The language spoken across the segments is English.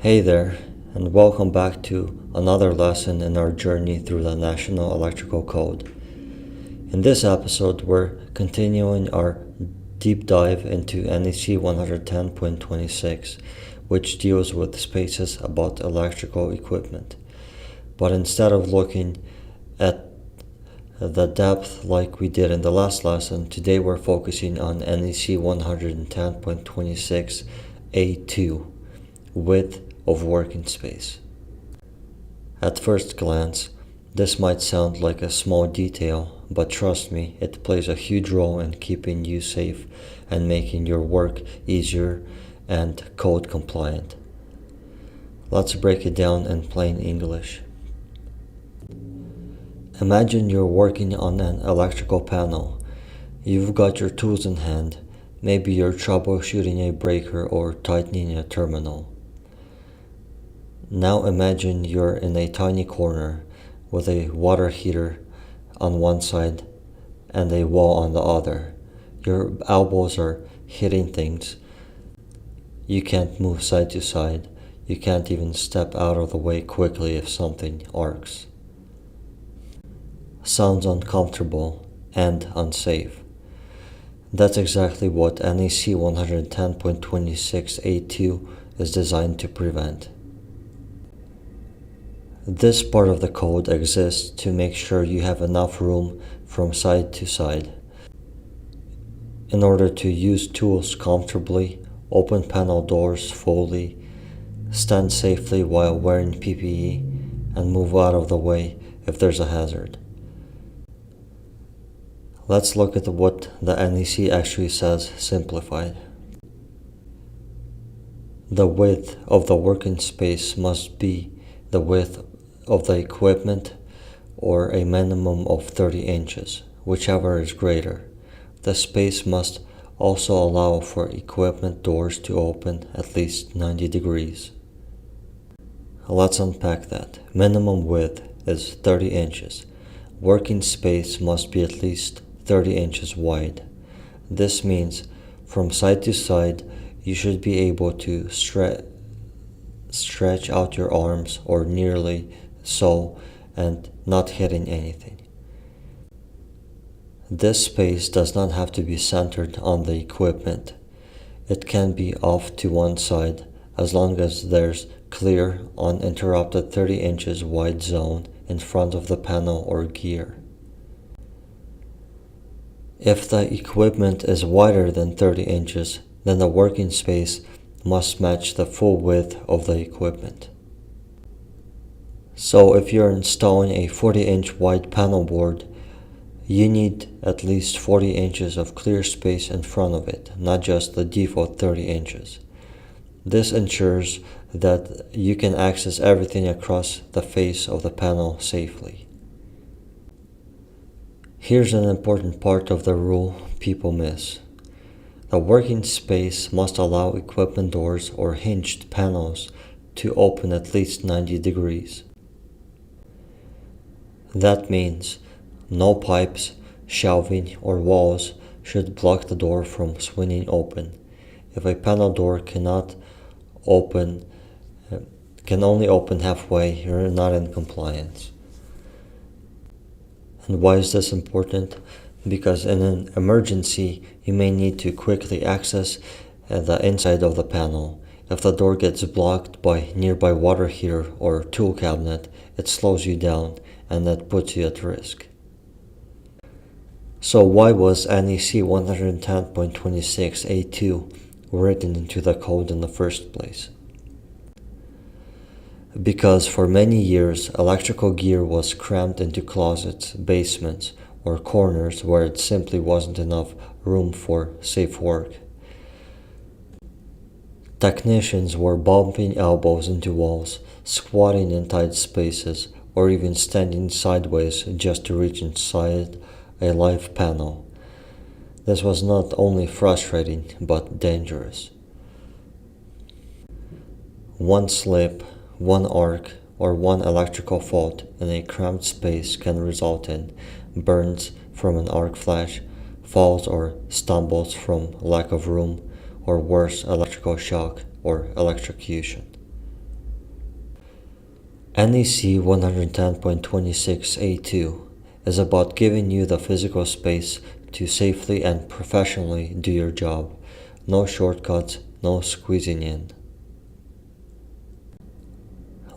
Hey there, and welcome back to another lesson in our journey through the National Electrical Code. In this episode, we're continuing our deep dive into NEC 110.26, which deals with spaces about electrical equipment. But instead of looking at the depth like we did in the last lesson, today we're focusing on NEC 110.26A2, width of working space. At first glance, this might sound like a small detail, but trust me, it plays a huge role in keeping you safe and making your work easier and code compliant. Let's break it down in plain English. Imagine you're working on an electrical panel. You've got your tools in hand. Maybe you're troubleshooting a breaker or tightening a terminal. Now imagine you're in a tiny corner with a water heater on one side and a wall on the other. Your elbows are hitting things. You can't move side to side. You can't even step out of the way quickly if something arcs. Sounds uncomfortable and unsafe. That's exactly what NEC 110.26A2 is designed to prevent. This part of the code exists to make sure you have enough room from side to side. In order to use tools comfortably, open panel doors fully, stand safely while wearing PPE, and move out of the way if there's a hazard. Let's look at what the NEC actually says simplified. The width of the working space must be the width of the equipment or a minimum of 30 inches, whichever is greater. The space must also allow for equipment doors to open at least 90 degrees. Let's unpack that. Minimum width is 30 inches. Working space must be at least 30 inches wide. This means from side to side you should be able to stretch out your arms or nearly so and not hitting anything. This space does not have to be centered on the equipment. It can be off to one side as long as there's clear, uninterrupted 30 inches wide zone in front of the panel or gear. If the equipment is wider than 30 inches, then the working space must match the full width of the equipment. So if you're installing a 40-inch wide panel board, you need at least 40 inches of clear space in front of it, not just the default 30 inches. This ensures that you can access everything across the face of the panel safely. Here's an important part of the rule people miss. The working space must allow equipment doors or hinged panels to open at least 90 degrees. That means no pipes, shelving, or walls should block the door from swinging open. If a panel door can only open halfway, you're not in compliance. And why is this important? Because in an emergency, you may need to quickly access the inside of the panel. If the door gets blocked by nearby water heater or tool cabinet, it slows you down and that puts you at risk. So why was NEC 110.26A2 written into the code in the first place? Because for many years, electrical gear was crammed into closets, basements, or corners where it simply wasn't enough room for safe work. Technicians were bumping elbows into walls, squatting in tight spaces, or even standing sideways just to reach inside a live panel. This was not only frustrating, but dangerous. One slip, one arc, or one electrical fault in a cramped space can result in burns from an arc flash, falls or stumbles from lack of room, or worse, electrical shock or electrocution. NEC 110.26A2 is about giving you the physical space to safely and professionally do your job. No shortcuts, no squeezing in.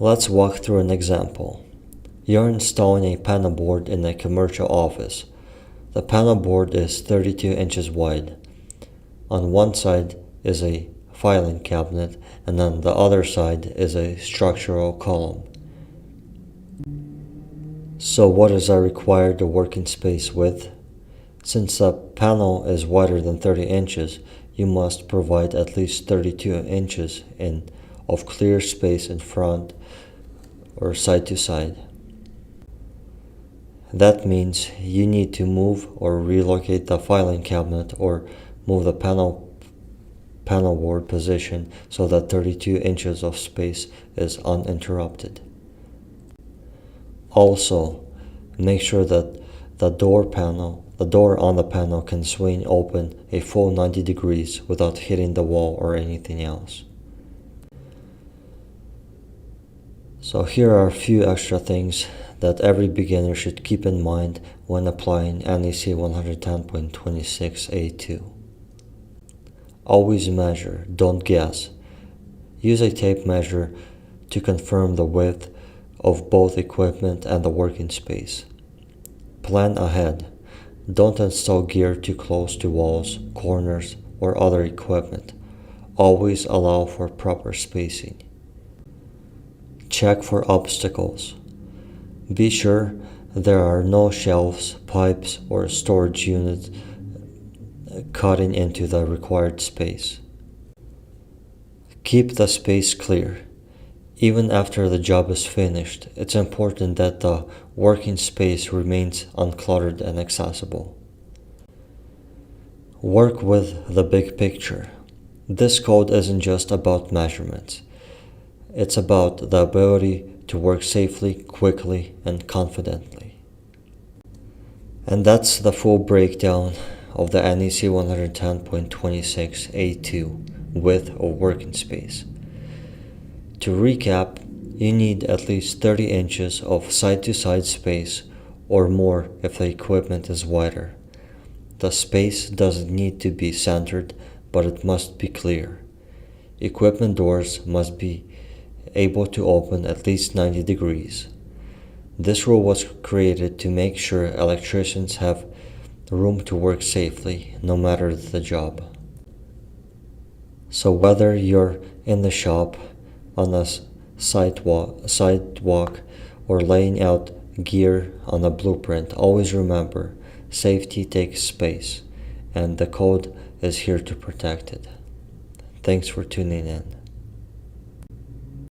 Let's walk through an example. You're installing a panel board in a commercial office. The panel board is 32 inches wide. On one side is a filing cabinet, and on the other side is a structural column. So what is our required working space width? Since the panel is wider than 30 inches, you must provide at least 32 inches of clear space in front or side to side. That means you need to move or relocate the filing cabinet or move the panel board position so that 32 inches of space is uninterrupted. Also, make sure that the door on the panel can swing open a full 90 degrees without hitting the wall or anything else. So here are a few extra things that every beginner should keep in mind when applying NEC 110.26A2. Always measure, don't guess. Use a tape measure to confirm the width of both equipment and the working space. Plan ahead. Don't install gear too close to walls, corners, or other equipment. Always allow for proper spacing. Check for obstacles. Be sure there are no shelves, pipes, or storage units cutting into the required space. Keep the space clear. Even after the job is finished, it's important that the working space remains uncluttered and accessible. Work with the big picture. This code isn't just about measurements. It's about the ability to work safely, quickly, and confidently. And that's the full breakdown of the NEC 110.26A2 width of working space. To recap, you need at least 30 inches of side-to-side space or more if the equipment is wider. The space doesn't need to be centered, but it must be clear. Equipment doors must be able to open at least 90 degrees. This rule was created to make sure electricians have room to work safely, no matter the job. So whether you're in the shop, on a sidewalk, or laying out gear on a blueprint, always remember, safety takes space, and the code is here to protect it. Thanks for tuning in.